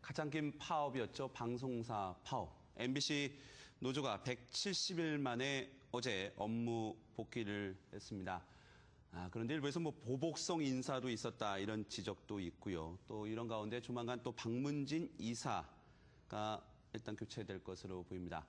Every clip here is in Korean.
가장 긴 파업이었죠. 방송사 파업. MBC 노조가 170일 만에 어제 업무 복귀를 했습니다. 그런데 일부에서 보복성 인사도 있었다 이런 지적도 있고요. 또 이런 가운데 조만간 또 박문진 이사가 일단 교체될 것으로 보입니다.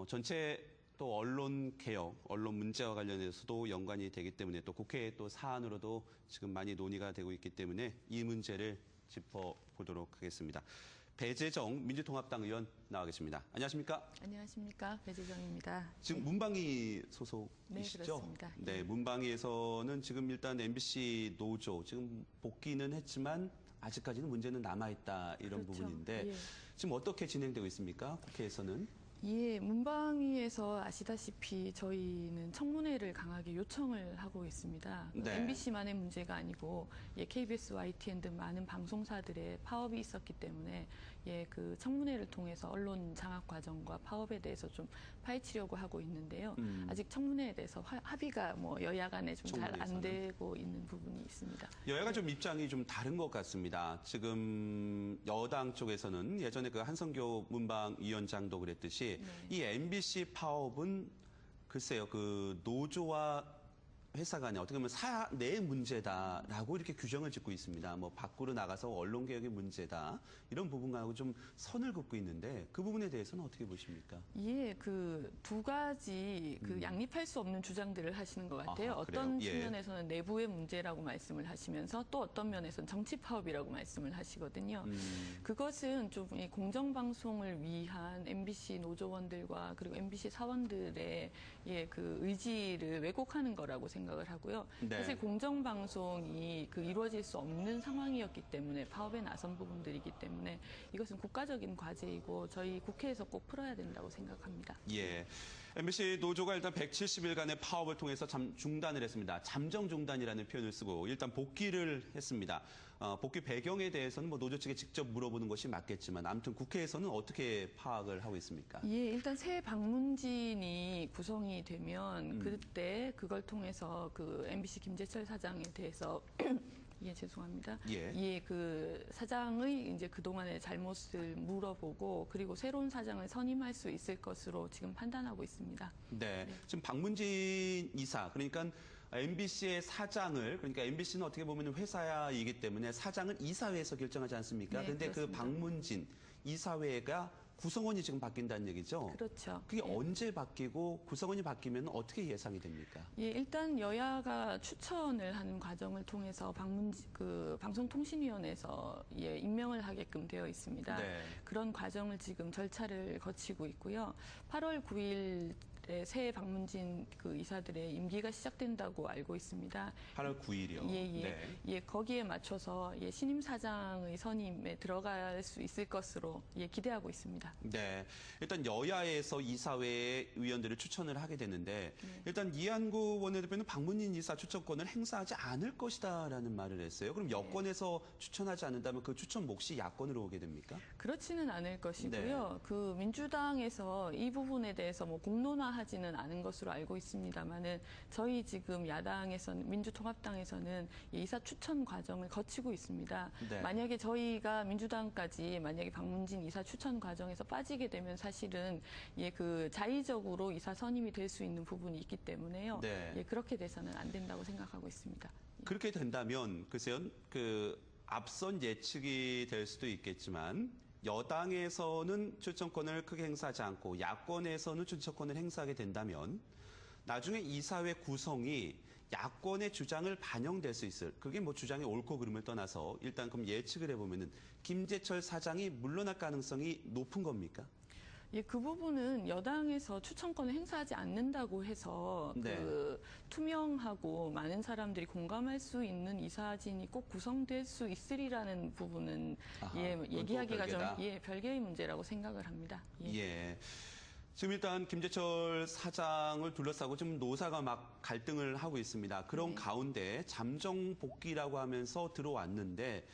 전체 또 언론 개혁, 언론 문제와 관련해서도 연관이 되기 때문에 또 국회의 또 사안으로도 지금 많이 논의가 되고 있기 때문에 이 문제를 짚어보도록 하겠습니다. 배재정 민주통합당 의원 나와 계십니다. 안녕하십니까? 안녕하십니까? 배재정입니다. 지금 문방위 소속이시죠? 네, 그렇습니다. 네, 문방위에서는 지금 일단 MBC 노조 지금 복귀는 했지만 아직까지는 문제는 남아있다 이런 그렇죠. 부분인데 예. 지금 어떻게 진행되고 있습니까? 국회에서는? 예, 문방위에서 아시다시피 저희는 청문회를 강하게 요청을 하고 있습니다. 네. MBC만의 문제가 아니고 KBS, YTN 등 많은 방송사들의 파업이 있었기 때문에 그 청문회를 통해서 언론 장악 과정과 파업에 대해서 좀 파헤치려고 하고 있는데요. 아직 청문회에 대해서 합의가 여야 간에 좀 잘 안 되고 있는 부분이 있습니다. 여야가 좀 입장이 좀 다른 것 같습니다. 지금 여당 쪽에서는 예전에 그 한성교 문방위원장도 그랬듯이 이 MBC 파업은 글쎄요, 그 노조와 회사 간에 어떻게 보면 사내 문제다라고 이렇게 규정을 짓고 있습니다. 밖으로 나가서 언론 개혁의 문제다 이런 부분하고 좀 선을 긋고 있는데 그 부분에 대해서는 어떻게 보십니까? 예, 그 두 가지 양립할 수 없는 주장들을 하시는 것 같아요. 아하, 어떤 그래요? 측면에서는 내부의 문제라고 말씀을 하시면서 또 어떤 면에서는 정치 파업이라고 말씀을 하시거든요. 그것은 좀 이 공정방송을 위한 MBC 노조원들과 그리고 MBC 사원들의 그 의지를 왜곡하는 거라고 생각을 하고요. 네. 사실 공정방송이 이루어질 수 없는 상황이었기 때문에 파업에 나선 부분들이기 때문에 이것은 국가적인 과제이고 저희 국회에서 꼭 풀어야 된다고 생각합니다. 예. MBC 노조가 일단 170일간의 파업을 통해서 중단을 했습니다. 잠정 중단이라는 표현을 쓰고 일단 복귀를 했습니다. 복귀 배경에 대해서는 노조 측에 직접 물어보는 것이 맞겠지만 아무튼 국회에서는 어떻게 파악을 하고 있습니까? 예, 일단 새 방문진이 구성이 되면 그때 그걸 통해서 그 MBC 김재철 사장에 대해서 예, 죄송합니다. 예. 그 사장의 이제 그동안의 잘못을 물어보고 그리고 새로운 사장을 선임할 수 있을 것으로 지금 판단하고 있습니다. 네. 지금 박문진 이사, 그러니까 MBC의 사장을, 그러니까 MBC는 어떻게 보면 회사이기 때문에 사장은 이사회에서 결정하지 않습니까? 네, 그런데 그렇습니다. 그 박문진 이사회가 구성원이 지금 바뀐다는 얘기죠? 그렇죠. 그게 언제 바뀌고 구성원이 바뀌면 어떻게 예상이 됩니까? 예, 일단 여야가 추천을 하는 과정을 통해서 방송통신위원회에서 임명을 하게끔 되어 있습니다. 네. 그런 과정을 지금 절차를 거치고 있고요. 8월 9일 새 박문진 이사들의 임기가 시작된다고 알고 있습니다. 8월 9일이요. 네. 거기에 맞춰서 신임 사장의 선임에 들어갈 수 있을 것으로 기대하고 있습니다. 네. 일단 여야에서 이사회 의원들을 추천을 하게 되는데 일단 이한구 원내대표는 박문진 이사 추천권을 행사하지 않을 것이다라는 말을 했어요. 그럼 여권에서 추천하지 않는다면 그 추천 몫이 야권으로 오게 됩니까? 그렇지는 않을 것이고요. 민주당에서 이 부분에 대해서 공론화하지는 않은 것으로 알고 있습니다만은 저희 지금 야당에서는 민주통합당에서는 이사 추천 과정을 거치고 있습니다. 네. 만약에 저희가 민주당까지 만약에 박문진 이사 추천 과정에서 빠지게 되면 사실은 자의적으로 이사 선임이 될 수 있는 부분이 있기 때문에요. 네. 그렇게 돼서는 안 된다고 생각하고 있습니다. 그렇게 된다면 글쎄요, 앞선 예측이 될 수도 있겠지만 여당에서는 추천권을 크게 행사하지 않고 야권에서는 추천권을 행사하게 된다면 나중에 이사회 구성이 야권의 주장을 반영될 수 있을, 그게 주장이 옳고 그름을 떠나서 일단 그럼 예측을 해보면은 김재철 사장이 물러날 가능성이 높은 겁니까? 그 부분은 여당에서 추천권을 행사하지 않는다고 해서 투명하고 많은 사람들이 공감할 수 있는 이사진이 꼭 구성될 수 있으리라는 부분은 얘기하기가 좀 별개의 문제라고 생각을 합니다. 예. 지금 일단 김재철 사장을 둘러싸고 지금 노사가 막 갈등을 하고 있습니다. 그런 가운데 잠정 복귀라고 하면서 들어왔는데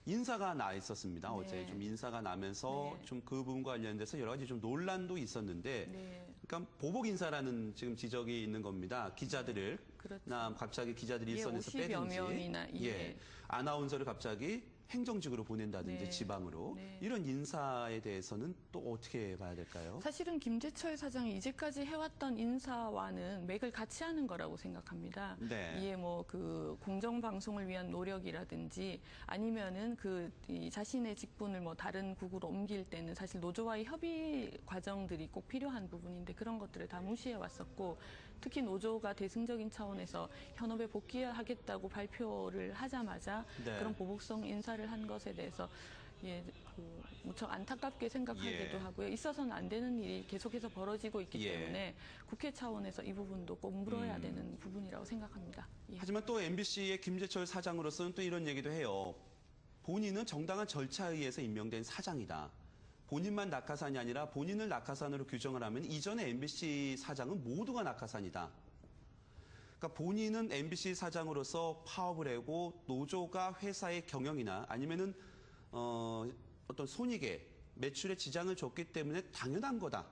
인사가 나 있었습니다. 어제 좀 인사가 나면서 좀 그 부분과 관련돼서 여러 가지 좀 논란도 있었는데, 그러니까 보복 인사라는 지금 지적이 있는 겁니다. 기자들을 그렇죠. 갑자기 기자들이 일선에서 빼든지, 아나운서를 갑자기 행정직으로 보낸다든지 네. 지방으로 네. 이런 인사에 대해서는 또 어떻게 봐야 될까요? 사실은 김재철 사장이 이제까지 해왔던 인사와는 맥을 같이 하는 거라고 생각합니다. 네. 이게 뭐 그 공정방송을 위한 노력이라든지 아니면은 이 자신의 직분을 뭐 다른 국으로 옮길 때는 사실 노조와의 협의 과정들이 꼭 필요한 부분인데 그런 것들을 다 무시해 왔었고 특히 노조가 대승적인 차원에서 현업에 복귀하겠다고 발표를 하자마자 네. 그런 보복성 인사를 한 것에 대해서 무척 안타깝게 생각하기도 예. 하고요. 있어서는 안 되는 일이 계속해서 벌어지고 있기 예. 때문에 국회 차원에서 이 부분도 꼭 물어야 되는 부분이라고 생각합니다. 예. 하지만 또 MBC의 김재철 사장으로서는 또 이런 얘기도 해요. 본인은 정당한 절차에 의해서 임명된 사장이다. 본인만 낙하산이 아니라 본인을 낙하산으로 규정을 하면 이전에 MBC 사장은 모두가 낙하산이다. 그러니까 본인은 MBC 사장으로서 파업을 하고 노조가 회사의 경영이나 아니면은 어떤 손익에 매출에 지장을 줬기 때문에 당연한 거다.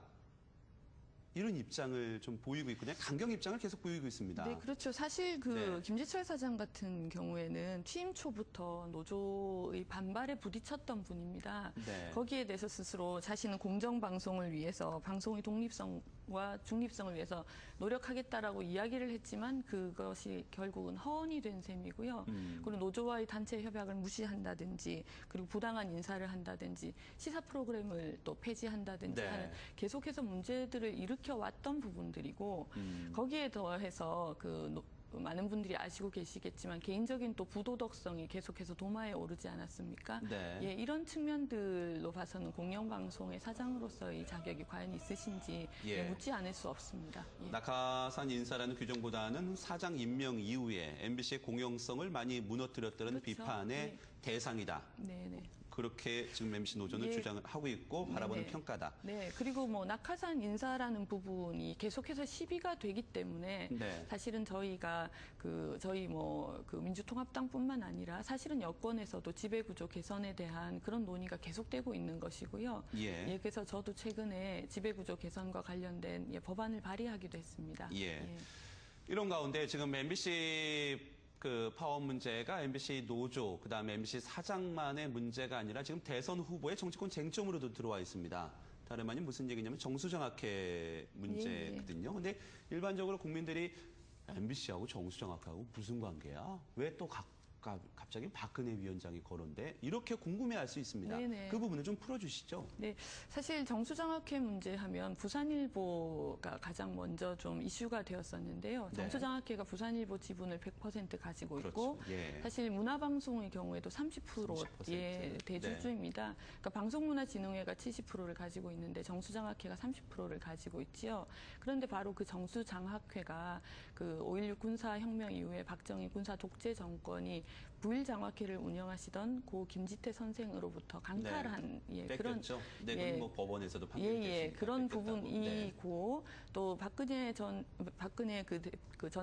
이런 입장을 좀 보이고 있고 그냥 강경 입장을 계속 보이고 있습니다. 네, 그렇죠. 사실 네. 김재철 사장 같은 경우에는 취임 초부터 노조의 반발에 부딪혔던 분입니다. 네. 거기에 대해서 스스로 자신은 공정방송을 위해서 방송의 독립성과 중립성을 위해서 노력하겠다라고 이야기를 했지만 그것이 결국은 허언이 된 셈이고요. 그리고 노조와의 단체 협약을 무시한다든지 그리고 부당한 인사를 한다든지 시사 프로그램을 또 폐지한다든지 네. 하는 계속해서 문제들을 일으켜왔던 부분들이고 거기에 더해서 많은 분들이 아시고 계시겠지만 개인적인 또 부도덕성이 계속해서 도마에 오르지 않았습니까? 네. 예, 이런 측면들로 봐서는 공영방송의 사장으로서의 자격이 과연 있으신지 예. 묻지 않을 수 없습니다. 예. 낙하산 인사라는 규정보다는 사장 임명 이후에 MBC의 공영성을 많이 무너뜨렸다는 그렇죠. 비판의 예. 대상이다. 네네. 그렇게 지금 MBC 노조는 예. 주장을 하고 있고 바라보는 네네. 평가다. 네, 그리고 뭐 낙하산 인사라는 부분이 계속해서 시비가 되기 때문에 네. 사실은 저희가 저희 민주통합당뿐만 아니라 사실은 여권에서도 지배구조 개선에 대한 그런 논의가 계속되고 있는 것이고요. 예. 그래서 저도 최근에 지배구조 개선과 관련된 법안을 발의하기도 했습니다. 예. 이런 가운데 지금 MBC 파업 문제가 MBC 노조, 그다음에 MBC 사장만의 문제가 아니라 지금 대선 후보의 정치권 쟁점으로도 들어와 있습니다. 다름 아닌 무슨 얘기냐면 정수장학회 문제거든요. 근데 일반적으로 국민들이 MBC하고 정수장학회하고 무슨 관계야? 왜 또 갑자기 박근혜 위원장이 거론돼? 이렇게 궁금해할 수 있습니다. 네네. 그 부분을 좀 풀어주시죠. 네, 사실 정수장학회 문제 하면 부산일보가 가장 먼저 좀 이슈가 되었었는데요. 네. 정수장학회가 부산일보 지분을 100% 가지고 있고 그렇죠. 예. 사실 문화방송의 경우에도 30%의 대주주입니다. 그러니까 방송문화진흥회가 70%를 가지고 있는데 정수장학회가 30%를 가지고 있지요. 그런데 바로 그 정수장학회가 5.16 군사혁명 이후에 박정희 군사 독재 정권이 부일장학회를 운영하시던 고 김지태 선생으로부터 강탈을 한 그런 뺏겼죠. 네, 그건 뭐 법원에서도 판결이 됐습니다. 그런 뺏겼다고. 부분이고 또 박근혜 전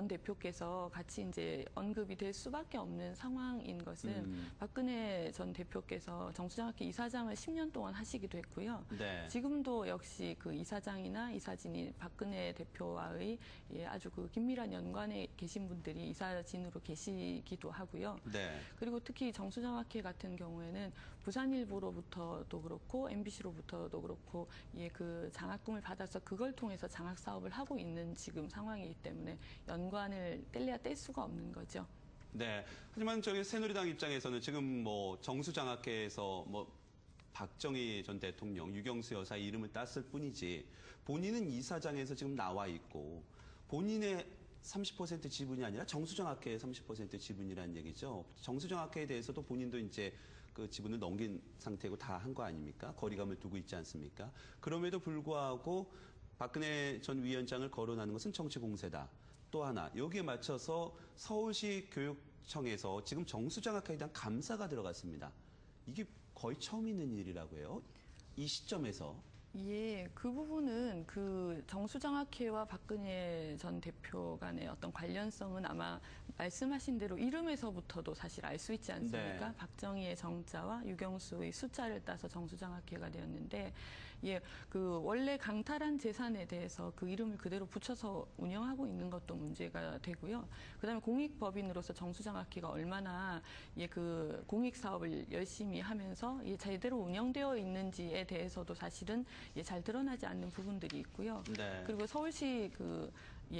대표께서 같이 이제 언급이 될 수밖에 없는 상황인 것은 박근혜 전 대표께서 정수장학회 이사장을 10년 동안 하시기도 했고요. 네. 지금도 역시 그 이사장이나 이사진이 박근혜 대표와의 아주 긴밀한 연관에 계신 분들이 이사진으로 계시기도 하고요. 네. 그리고 특히 정수장학회 같은 경우에는 부산일보로부터도 그렇고 MBC로부터도 그렇고 그 장학금을 받아서 그걸 통해서 장학 사업을 하고 있는 지금 상황이기 때문에 연관을 뗄래야 뗄 수가 없는 거죠. 네. 하지만 저기 새누리당 입장에서는 지금 뭐 정수장학회에서 뭐 박정희 전 대통령, 유경수 여사 이름을 땄을 뿐이지 본인은 이사장에서 지금 나와 있고 본인의 30% 지분이 아니라 정수장학회의 30% 지분이라는 얘기죠. 정수장학회에 대해서도 본인도 이제 그 지분을 넘긴 상태고 다 한 거 아닙니까? 거리감을 두고 있지 않습니까? 그럼에도 불구하고 박근혜 전 위원장을 거론하는 것은 정치 공세다. 또 하나 여기에 맞춰서 서울시 교육청에서 지금 정수장학회에 대한 감사가 들어갔습니다. 이게 거의 처음 있는 일이라고 해요. 이 시점에서. 예, 그 부분은 그 정수장학회와 박근혜 전 대표 간의 어떤 관련성은 아마 말씀하신 대로 이름에서부터도 사실 알 수 있지 않습니까? 네. 박정희의 정자와 유경수의 숫자를 따서 정수장학회가 되었는데, 예, 그 원래 강탈한 재산에 대해서 그 이름을 그대로 붙여서 운영하고 있는 것도 문제가 되고요. 그다음에 공익법인으로서 정수장학회가 얼마나 그 공익 사업을 열심히 하면서 제대로 운영되어 있는지에 대해서도 사실은 잘 드러나지 않는 부분들이 있고요. 네. 그리고 서울시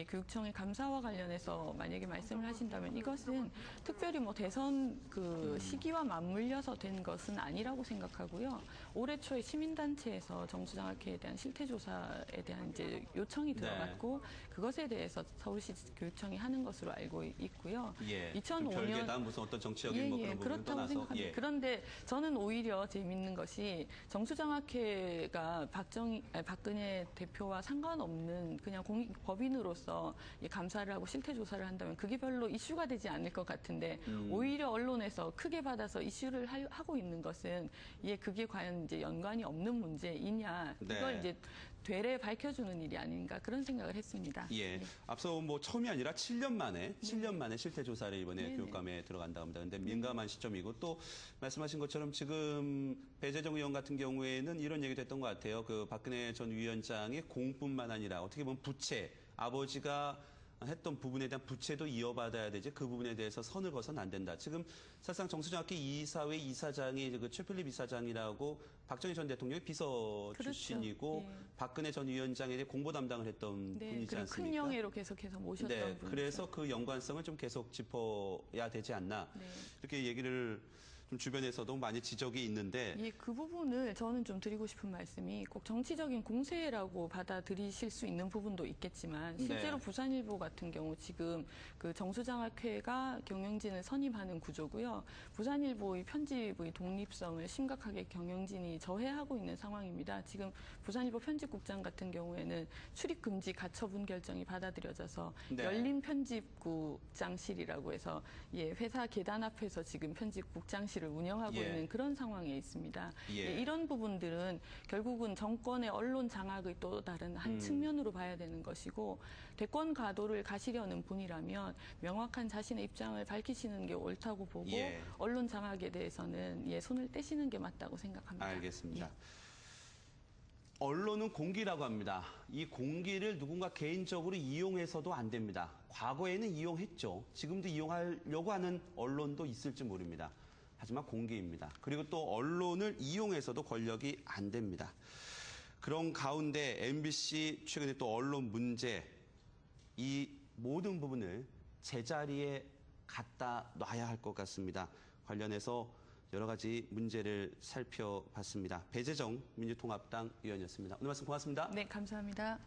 교육청의 감사와 관련해서 만약에 말씀을 하신다면 이것은 특별히 뭐 대선 그 시기와 맞물려서 된 것은 아니라고 생각하고요. 올해 초에 시민단체에서 정수장학회에 대한 실태조사에 대한 이제 요청이 들어갔고 그것에 대해서 서울시 교육청이 하는 것으로 알고 있고요. 예. 2005년 별개다 무슨 어떤 정치적인 뭐 그런 부분을 그렇다고 떠나서 생각합니다. 그런데 저는 오히려 재밌는 것이 정수장학회가 박근혜 대표와 상관없는 그냥 공익법인으로서 감사를 하고 실태조사를 한다면 그게 별로 이슈가 되지 않을 것 같은데 오히려 언론에서 크게 받아서 이슈를 하고 있는 것은 그게 과연 이제 연관이 없는 문제이냐 이걸 이제 되레 밝혀주는 일이 아닌가 그런 생각을 했습니다. 예. 앞서 뭐 처음이 아니라 7년 만에 실태 조사를 이번에 교육감에 들어간다 합니다. 근데 민감한 시점이고 또 말씀하신 것처럼 지금 배재정 의원 같은 경우에는 이런 얘기도 했던 것 같아요. 그 박근혜 전 위원장의 공뿐만 아니라 어떻게 보면 부채, 아버지가 했던 부분에 대한 부채도 이어받아야 되지 그 부분에 대해서 선을 거서는 안 된다. 지금 사실상 정수장학회 이사회 이사장이 그 최필립 이사장이라고 박정희 전 대통령의 비서 출신이고 박근혜 전 위원장에 대해 공보 담당을 했던 분이지 않습니까? 큰 명예로 계속해서 모셨던 분이죠. 그래서 그 연관성을 좀 계속 짚어야 되지 않나 이렇게 얘기를 좀 주변에서도 많이 지적이 있는데 그 부분을 저는 좀 드리고 싶은 말씀이 꼭 정치적인 공세라고 받아들이실 수 있는 부분도 있겠지만 실제로 부산일보 같은 경우 지금 그 정수장학회가 경영진을 선임하는 구조고요. 부산일보의 편집의 독립성을 심각하게 경영진이 저해하고 있는 상황입니다. 지금 부산일보 편집국장 같은 경우에는 출입금지 가처분 결정이 받아들여져서 열린 편집국장실이라고 해서 회사 계단 앞에서 지금 편집국장실을 운영하고 있는 그런 상황에 있습니다. 이런 부분들은 결국은 정권의 언론 장악의 또 다른 한 측면으로 봐야 되는 것이고 대권 가도를 가시려는 분이라면 명확한 자신의 입장을 밝히시는 게 옳다고 보고 언론 장악에 대해서는 손을 떼시는 게 맞다고 생각합니다. 알겠습니다. 언론은 공기라고 합니다. 이 공기를 누군가 개인적으로 이용해서도 안 됩니다. 과거에는 이용했죠. 지금도 이용하려고 하는 언론도 있을지 모릅니다. 하지만 공개입니다. 그리고 또 언론을 이용해서도 권력이 안 됩니다. 그런 가운데 MBC 최근에 또 언론 문제 이 모든 부분을 제자리에 갖다 놔야 할 것 같습니다. 관련해서 여러 가지 문제를 살펴봤습니다. 배재정 민주통합당 의원이었습니다. 오늘 말씀 고맙습니다. 네, 감사합니다.